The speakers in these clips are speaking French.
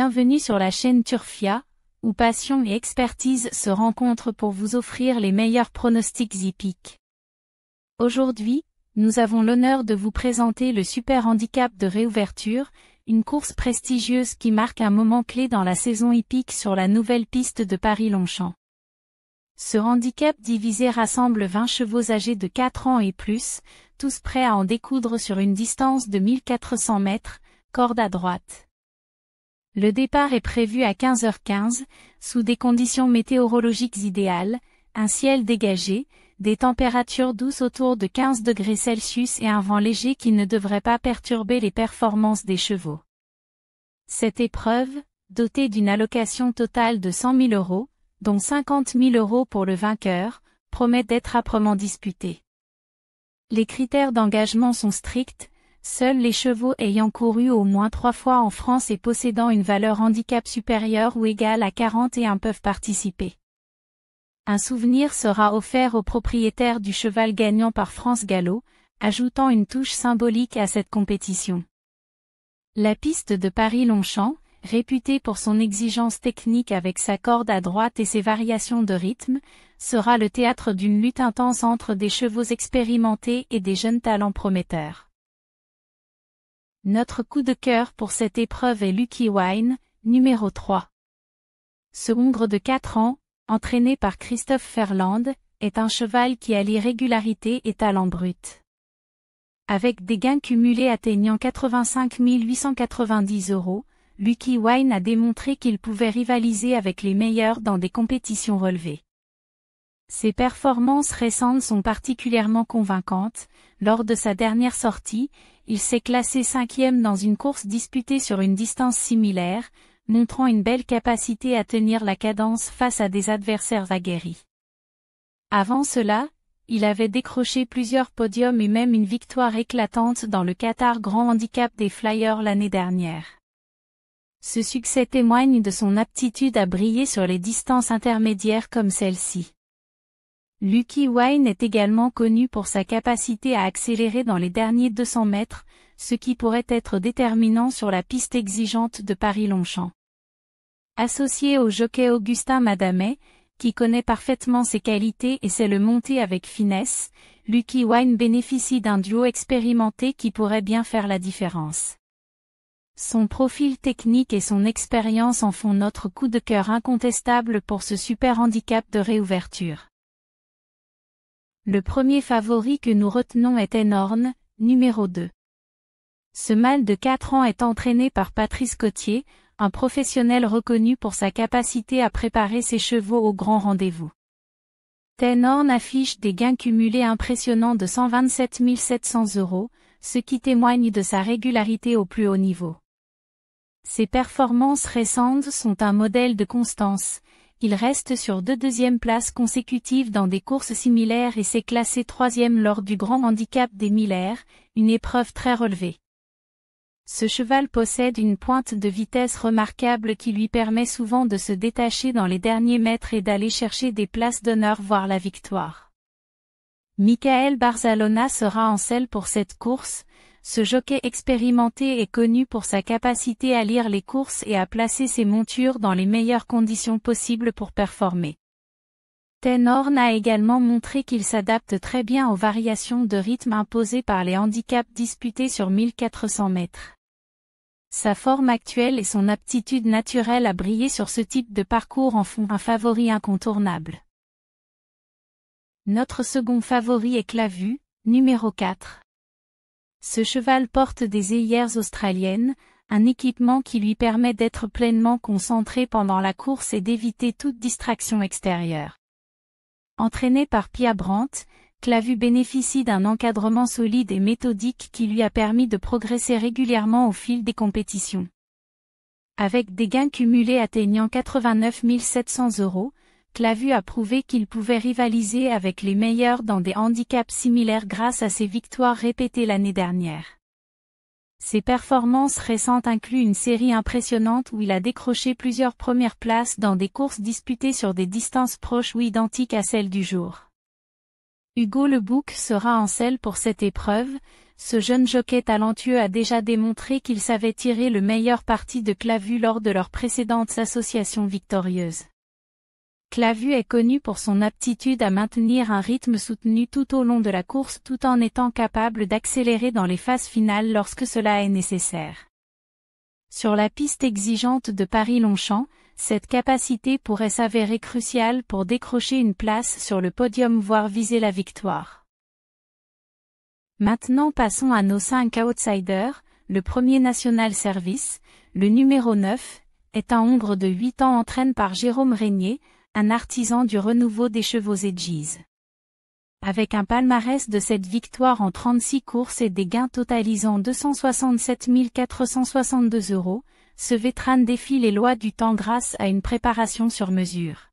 Bienvenue sur la chaîne Turfia, où passion et expertise se rencontrent pour vous offrir les meilleurs pronostics hippiques. Aujourd'hui, nous avons l'honneur de vous présenter le Super Handicap de réouverture, une course prestigieuse qui marque un moment clé dans la saison hippique sur la nouvelle piste de Paris-Longchamp. Ce handicap divisé rassemble 20 chevaux âgés de 4 ans et plus, tous prêts à en découdre sur une distance de 1400 mètres, corde à droite. Le départ est prévu à 15h15, sous des conditions météorologiques idéales, un ciel dégagé, des températures douces autour de 15 degrés Celsius et un vent léger qui ne devrait pas perturber les performances des chevaux. Cette épreuve, dotée d'une allocation totale de 100 000 €, dont 50 000 € pour le vainqueur, promet d'être âprement disputée. Les critères d'engagement sont stricts. Seuls les chevaux ayant couru au moins 3 fois en France et possédant une valeur handicap supérieure ou égale à 41 peuvent participer. Un souvenir sera offert au propriétaire du cheval gagnant par France Gallo, ajoutant une touche symbolique à cette compétition. La piste de Paris-Longchamp, réputée pour son exigence technique avec sa corde à droite et ses variations de rythme, sera le théâtre d'une lutte intense entre des chevaux expérimentés et des jeunes talents prometteurs. Notre coup de cœur pour cette épreuve est Lucky Wine, numéro 3. Ce hongre de 4 ans, entraîné par Christophe Ferland, est un cheval qui allie régularité et talent brut. Avec des gains cumulés atteignant 85 890 €, Lucky Wine a démontré qu'il pouvait rivaliser avec les meilleurs dans des compétitions relevées. Ses performances récentes sont particulièrement convaincantes. Lors de sa dernière sortie, il s'est classé 5e dans une course disputée sur une distance similaire, montrant une belle capacité à tenir la cadence face à des adversaires aguerris. Avant cela, il avait décroché plusieurs podiums et même une victoire éclatante dans le Qatar Grand Handicap des Flyers l'année dernière. Ce succès témoigne de son aptitude à briller sur les distances intermédiaires comme celle-ci. Lucky Wine est également connu pour sa capacité à accélérer dans les derniers 200 mètres, ce qui pourrait être déterminant sur la piste exigeante de Paris-Longchamp. Associé au jockey Augustin Madamet, qui connaît parfaitement ses qualités et sait le monter avec finesse, Lucky Wine bénéficie d'un duo expérimenté qui pourrait bien faire la différence. Son profil technique et son expérience en font notre coup de cœur incontestable pour ce super handicap de réouverture. Le premier favori que nous retenons est Tenhorn, numéro 2. Ce mâle de 4 ans est entraîné par Patrice Cotier, un professionnel reconnu pour sa capacité à préparer ses chevaux au grand rendez-vous. Tenhorn affiche des gains cumulés impressionnants de 127 700 €, ce qui témoigne de sa régularité au plus haut niveau. Ses performances récentes sont un modèle de constance. Il reste sur 2 deuxièmes places consécutives dans des courses similaires et s'est classé 3e lors du Grand Handicap des Miller, une épreuve très relevée. Ce cheval possède une pointe de vitesse remarquable qui lui permet souvent de se détacher dans les derniers mètres et d'aller chercher des places d'honneur voire la victoire. Michael Barzalona sera en selle pour cette course. Ce jockey expérimenté est connu pour sa capacité à lire les courses et à placer ses montures dans les meilleures conditions possibles pour performer. Tenhorn a également montré qu'il s'adapte très bien aux variations de rythme imposées par les handicaps disputés sur 1400 mètres. Sa forme actuelle et son aptitude naturelle à briller sur ce type de parcours en font un favori incontournable. Notre second favori est Clavu, numéro 4. Ce cheval porte des œillères australiennes, un équipement qui lui permet d'être pleinement concentré pendant la course et d'éviter toute distraction extérieure. Entraîné par Pia Brandt, Clavu bénéficie d'un encadrement solide et méthodique qui lui a permis de progresser régulièrement au fil des compétitions. Avec des gains cumulés atteignant 89 700 €, Clavu a prouvé qu'il pouvait rivaliser avec les meilleurs dans des handicaps similaires grâce à ses victoires répétées l'année dernière. Ses performances récentes incluent une série impressionnante où il a décroché plusieurs premières places dans des courses disputées sur des distances proches ou identiques à celles du jour. Hugo Le Bouc sera en selle pour cette épreuve. ce jeune jockey talentueux a déjà démontré qu'il savait tirer le meilleur parti de Clavu lors de leurs précédentes associations victorieuses. Clavu est connu pour son aptitude à maintenir un rythme soutenu tout au long de la course tout en étant capable d'accélérer dans les phases finales lorsque cela est nécessaire. Sur la piste exigeante de Paris-Longchamp, cette capacité pourrait s'avérer cruciale pour décrocher une place sur le podium voire viser la victoire. Maintenant passons à nos 5 outsiders. Le premier National Service, le numéro 9, est un hongre de 8 ans entraîné par Jérôme Régnier, un artisan du renouveau des chevaux Edges. Avec un palmarès de 7 victoires en 36 courses et des gains totalisant 267 462 €, ce vétéran défie les lois du temps grâce à une préparation sur mesure.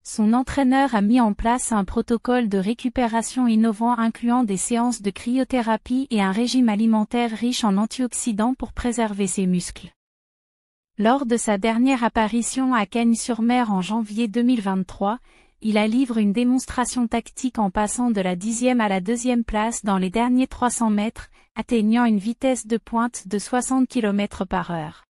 Son entraîneur a mis en place un protocole de récupération innovant incluant des séances de cryothérapie et un régime alimentaire riche en antioxydants pour préserver ses muscles. Lors de sa dernière apparition à Cagnes-sur-Mer en janvier 2023, il a livré une démonstration tactique en passant de la 10e à la 2e place dans les derniers 300 mètres, atteignant une vitesse de pointe de 60 km/h.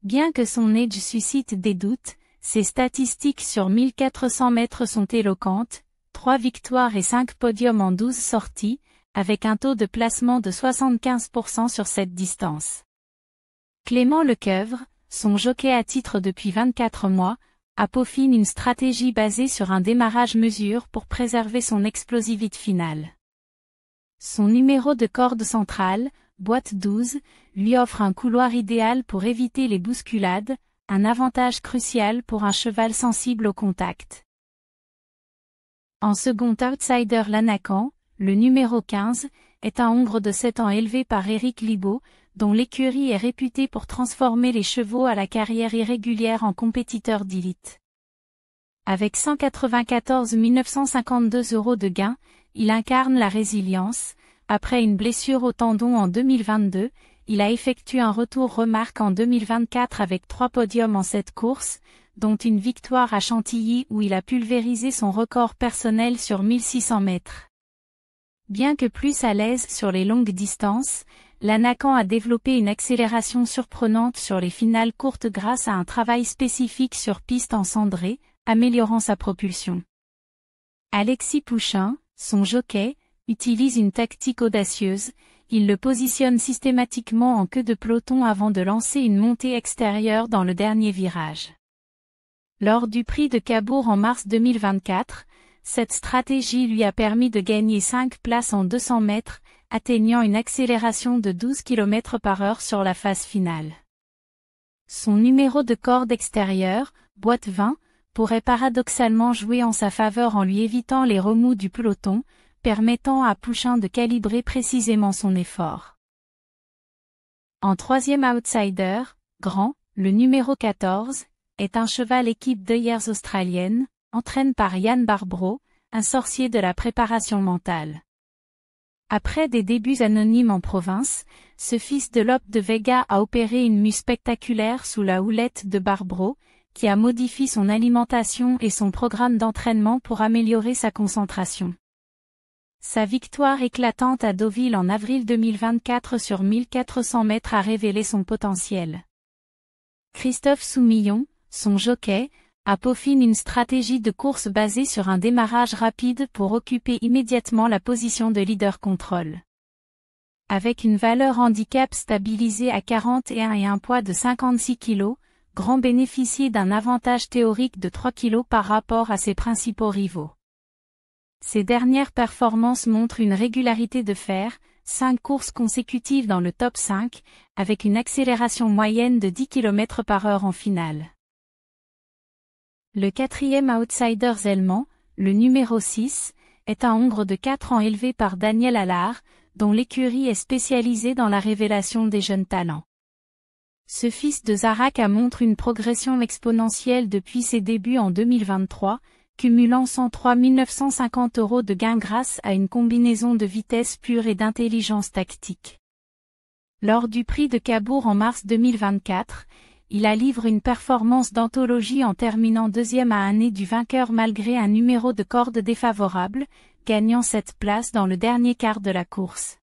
Bien que son edge suscite des doutes, ses statistiques sur 1400 mètres sont éloquentes, 3 victoires et 5 podiums en 12 sorties, avec un taux de placement de 75% sur cette distance. Clément Lecoeuvre, son jockey à titre depuis 24 mois, a peaufiné une stratégie basée sur un démarrage mesure pour préserver son explosivité finale. Son numéro de corde centrale, boîte 12, lui offre un couloir idéal pour éviter les bousculades, un avantage crucial pour un cheval sensible au contact. En second outsider l'Anacan, le numéro 15, est un hongre de 7 ans élevé par Éric Libaud, dont l'écurie est réputée pour transformer les chevaux à la carrière irrégulière en compétiteurs d'élite. Avec 194 952 € de gains, il incarne la résilience. Après une blessure au tendon en 2022, il a effectué un retour remarque en 2024 avec 3 podiums en 7 courses, dont une victoire à Chantilly où il a pulvérisé son record personnel sur 1600 mètres. Bien que plus à l'aise sur les longues distances, l'Anacan a développé une accélération surprenante sur les finales courtes grâce à un travail spécifique sur piste en cendré, améliorant sa propulsion. Alexis Pouchin, son jockey, utilise une tactique audacieuse, il le positionne systématiquement en queue de peloton avant de lancer une montée extérieure dans le dernier virage. Lors du prix de Cabourg en mars 2024, cette stratégie lui a permis de gagner 5 places en 200 mètres, atteignant une accélération de 12 km/h sur la phase finale. Son numéro de corde extérieure, boîte 20, pourrait paradoxalement jouer en sa faveur en lui évitant les remous du peloton, permettant à Pouchin de calibrer précisément son effort. En troisième outsider, Grand, le numéro 14, est un cheval équipe de Years australienne, entraîné par Yann Barbro, un sorcier de la préparation mentale. Après des débuts anonymes en province, ce fils de Lope de Vega a opéré une mue spectaculaire sous la houlette de Barbro, qui a modifié son alimentation et son programme d'entraînement pour améliorer sa concentration. Sa victoire éclatante à Deauville en avril 2024 sur 1400 mètres a révélé son potentiel. Christophe Soumillon, son jockey, a peaufiné une stratégie de course basée sur un démarrage rapide pour occuper immédiatement la position de leader contrôle. Avec une valeur handicap stabilisée à 41 et un poids de 56 kg, Grand bénéficiait d'un avantage théorique de 3 kg par rapport à ses principaux rivaux. Ses dernières performances montrent une régularité de fer, 5 courses consécutives dans le top 5, avec une accélération moyenne de 10 km/h en finale. Le quatrième outsider Zelman, le numéro 6, est un hongre de 4 ans élevé par Daniel Allard, dont l'écurie est spécialisée dans la révélation des jeunes talents. Ce fils de Zaraka montre une progression exponentielle depuis ses débuts en 2023, cumulant 103 950 € de gains grâce à une combinaison de vitesse pure et d'intelligence tactique. Lors du prix de Cabourg en mars 2024, il a livré une performance d'anthologie en terminant deuxième à un nez du vainqueur malgré un numéro de corde défavorable, gagnant cette place dans le dernier quart de la course.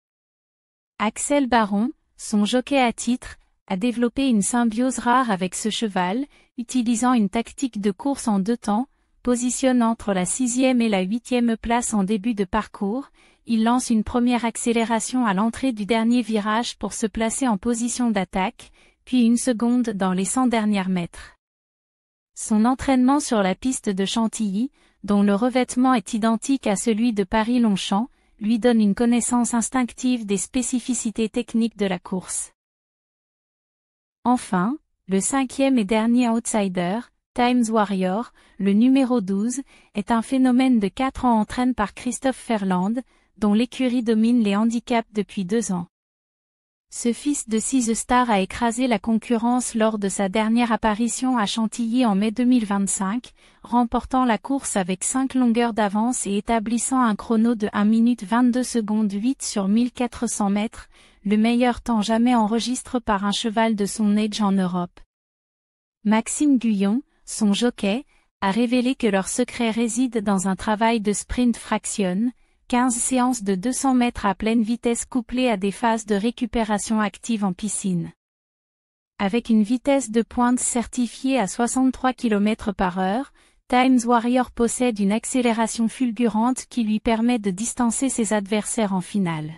Axel Baron, son jockey à titre, a développé une symbiose rare avec ce cheval, utilisant une tactique de course en 2 temps, positionne entre la 6e et la 8e place en début de parcours, il lance une première accélération à l'entrée du dernier virage pour se placer en position d'attaque, puis une seconde dans les 100 derniers mètres. Son entraînement sur la piste de Chantilly, dont le revêtement est identique à celui de Paris-Longchamp, lui donne une connaissance instinctive des spécificités techniques de la course. Enfin, le 5e et dernier outsider, Times Warrior, le numéro 12, est un phénomène de 4 ans entraîné par Christophe Ferland, dont l'écurie domine les handicaps depuis 2 ans. Ce fils de Six Star a écrasé la concurrence lors de sa dernière apparition à Chantilly en mai 2025, remportant la course avec 5 longueurs d'avance et établissant un chrono de 1 minute 22 secondes 8 sur 1400 mètres, le meilleur temps jamais enregistré par un cheval de son âge en Europe. Maxime Guyon, son jockey, a révélé que leur secret réside dans un travail de sprint fraction, 15 séances de 200 mètres à pleine vitesse couplées à des phases de récupération active en piscine. Avec une vitesse de pointe certifiée à 63 km/h, Times Warrior possède une accélération fulgurante qui lui permet de distancer ses adversaires en finale.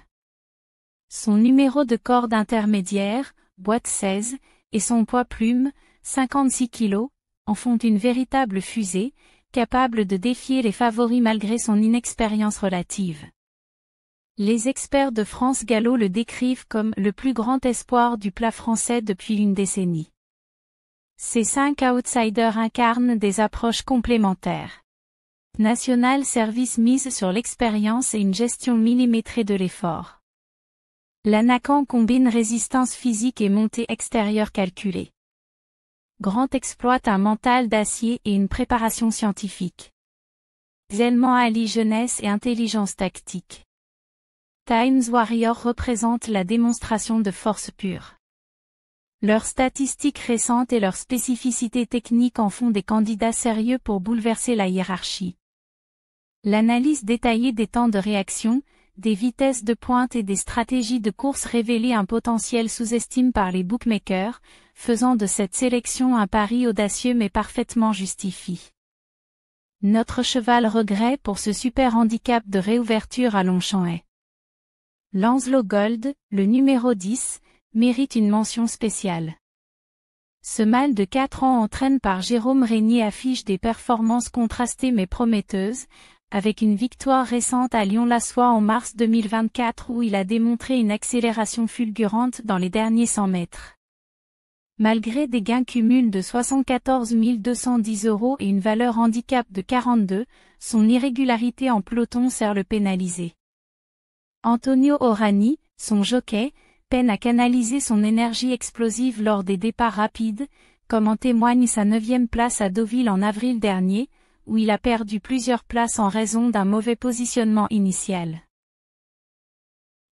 Son numéro de corde intermédiaire, boîte 16, et son poids plume, 56 kg, en font une véritable fusée, capable de défier les favoris malgré son inexpérience relative. Les experts de France Gallo le décrivent comme le plus grand espoir du plat français depuis une décennie. Ces 5 outsiders incarnent des approches complémentaires. National Service mise sur l'expérience et une gestion millimétrée de l'effort. L'Anacan combine résistance physique et montée extérieure calculée. Grand exploite un mental d'acier et une préparation scientifique. Zèlement allie jeunesse et intelligence tactique. Times Warrior représente la démonstration de force pure. Leurs statistiques récentes et leurs spécificités techniques en font des candidats sérieux pour bouleverser la hiérarchie. L'analyse détaillée des temps de réaction, des vitesses de pointe et des stratégies de course révélait un potentiel sous-estimé par les bookmakers, faisant de cette sélection un pari audacieux mais parfaitement justifié. Notre cheval regret pour ce super handicap de réouverture à Longchamp est. Lancelot Gold, le numéro 10, mérite une mention spéciale. Ce mâle de 4 ans entraîné par Jérôme Régnier affiche des performances contrastées mais prometteuses, avec une victoire récente à Lyon-la-Soie en mars 2024 où il a démontré une accélération fulgurante dans les derniers 100 mètres. Malgré des gains cumuls de 74 210 € et une valeur handicap de 42, son irrégularité en peloton sert le pénalisé. Antonio Orani, son jockey, peine à canaliser son énergie explosive lors des départs rapides, comme en témoigne sa 9e place à Deauville en avril dernier, où il a perdu plusieurs places en raison d'un mauvais positionnement initial.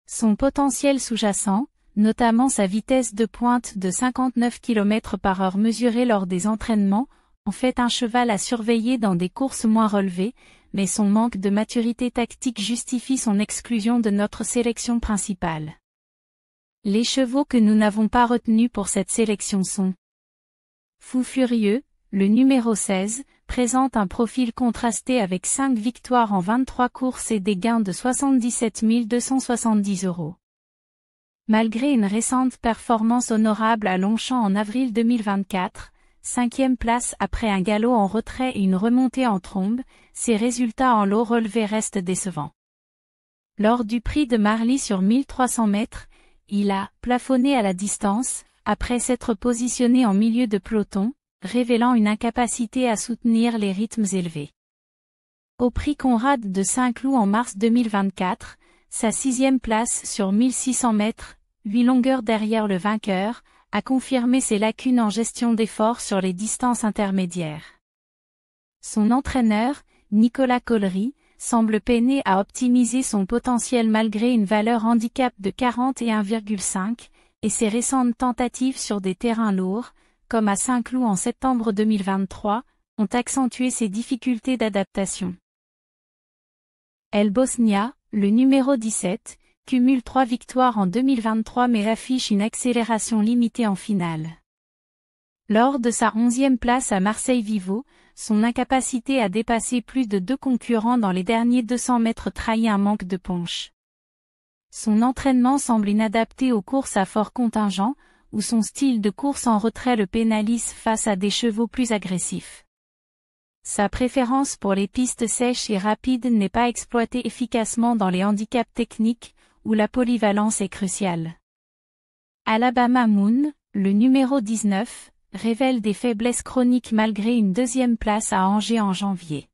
Son potentiel sous-jacent, notamment sa vitesse de pointe de 59 km/h mesurée lors des entraînements, en fait un cheval à surveiller dans des courses moins relevées, mais son manque de maturité tactique justifie son exclusion de notre sélection principale. Les chevaux que nous n'avons pas retenus pour cette sélection sont Fou Furieux, le numéro 16, présente un profil contrasté avec 5 victoires en 23 courses et des gains de 77 270 €. Malgré une récente performance honorable à Longchamp en avril 2024, 5e place après un galop en retrait et une remontée en trombe, ses résultats en lot relevé restent décevants. Lors du prix de Marly sur 1300 mètres, il a plafonné à la distance, après s'être positionné en milieu de peloton, révélant une incapacité à soutenir les rythmes élevés. Au prix Conrad de Saint-Cloud en mars 2024, sa 6e place sur 1600 mètres, 8 longueurs derrière le vainqueur, a confirmé ses lacunes en gestion d'efforts sur les distances intermédiaires. Son entraîneur, Nicolas Collery, semble peiner à optimiser son potentiel malgré une valeur handicap de 41,5, et ses récentes tentatives sur des terrains lourds, comme à Saint-Cloud en septembre 2023, ont accentué ses difficultés d'adaptation. El Bosnia, le numéro 17, cumule 3 victoires en 2023 mais affiche une accélération limitée en finale. Lors de sa 11e place à Marseille-Vivo, son incapacité à dépasser plus de 2 concurrents dans les derniers 200 mètres trahit un manque de punch. Son entraînement semble inadapté aux courses à fort contingent, où son style de course en retrait le pénalise face à des chevaux plus agressifs. Sa préférence pour les pistes sèches et rapides n'est pas exploitée efficacement dans les handicaps techniques, où la polyvalence est cruciale. Alabama Moon, le numéro 19, révèle des faiblesses chroniques malgré une 2e place à Angers en janvier.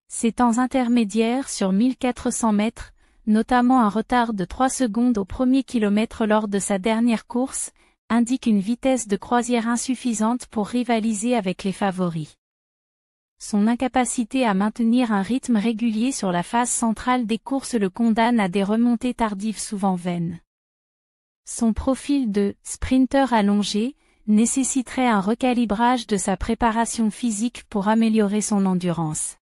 Ses temps intermédiaires sur 1400 mètres, notamment un retard de 3 secondes au premier kilomètre lors de sa dernière course, indiquent une vitesse de croisière insuffisante pour rivaliser avec les favoris. Son incapacité à maintenir un rythme régulier sur la phase centrale des courses le condamne à des remontées tardives souvent vaines. Son profil de « sprinter allongé » nécessiterait un recalibrage de sa préparation physique pour améliorer son endurance.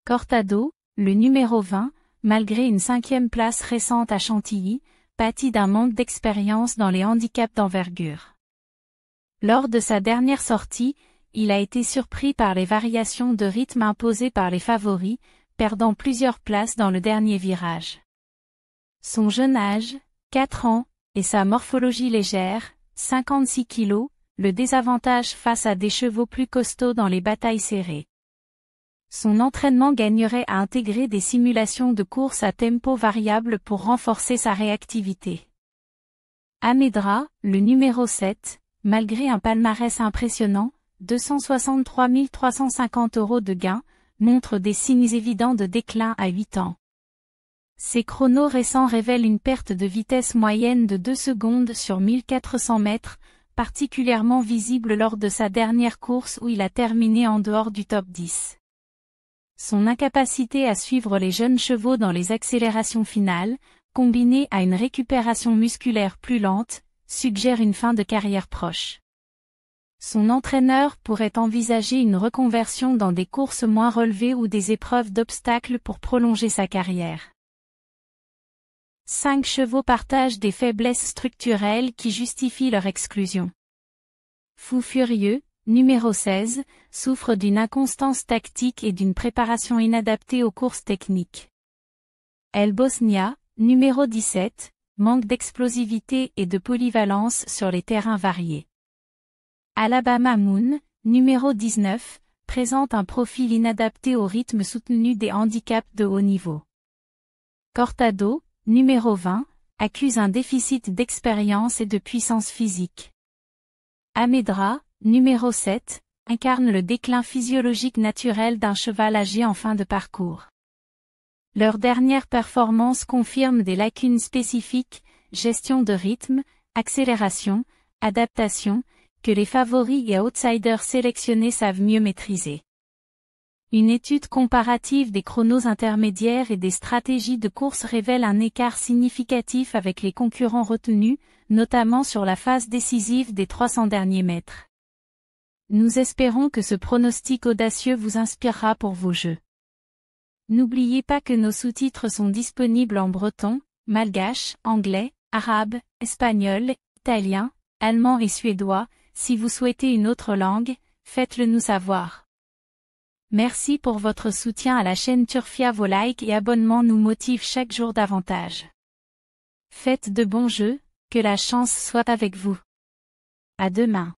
Cortado, le numéro 20, malgré une 5e place récente à Chantilly, pâtit d'un manque d'expérience dans les handicaps d'envergure. Lors de sa dernière sortie, il a été surpris par les variations de rythme imposées par les favoris, perdant plusieurs places dans le dernier virage. Son jeune âge, 4 ans, et sa morphologie légère, 56 kg, le désavantage face à des chevaux plus costauds dans les batailles serrées. Son entraînement gagnerait à intégrer des simulations de course à tempo variable pour renforcer sa réactivité. Amedra, le numéro 7, malgré un palmarès impressionnant, 263 350 € de gains, montre des signes évidents de déclin à 8 ans. Ses chronos récents révèlent une perte de vitesse moyenne de 2 secondes sur 1400 mètres, particulièrement visible lors de sa dernière course où il a terminé en dehors du top 10. Son incapacité à suivre les jeunes chevaux dans les accélérations finales, combinée à une récupération musculaire plus lente, suggère une fin de carrière proche. Son entraîneur pourrait envisager une reconversion dans des courses moins relevées ou des épreuves d'obstacles pour prolonger sa carrière. 5 chevaux partagent des faiblesses structurelles qui justifient leur exclusion. Fou Furieux, numéro 16, souffre d'une inconstance tactique et d'une préparation inadaptée aux courses techniques. El Bosnia, numéro 17, manque d'explosivité et de polyvalence sur les terrains variés. Alabama Moon, numéro 19, présente un profil inadapté au rythme soutenu des handicaps de haut niveau. Cortado, numéro 20, accuse un déficit d'expérience et de puissance physique. Amedra, numéro 7, incarne le déclin physiologique naturel d'un cheval âgé en fin de parcours. Leurs dernières performances confirment des lacunes spécifiques, gestion de rythme, accélération, adaptation, que les favoris et outsiders sélectionnés savent mieux maîtriser. Une étude comparative des chronos intermédiaires et des stratégies de course révèle un écart significatif avec les concurrents retenus, notamment sur la phase décisive des 300 derniers mètres. Nous espérons que ce pronostic audacieux vous inspirera pour vos jeux. N'oubliez pas que nos sous-titres sont disponibles en breton, malgache, anglais, arabe, espagnol, italien, allemand et suédois. Si vous souhaitez une autre langue, faites-le nous savoir. Merci pour votre soutien à la chaîne Turfia. Vos likes et abonnements nous motivent chaque jour davantage. Faites de bons jeux, que la chance soit avec vous. À demain.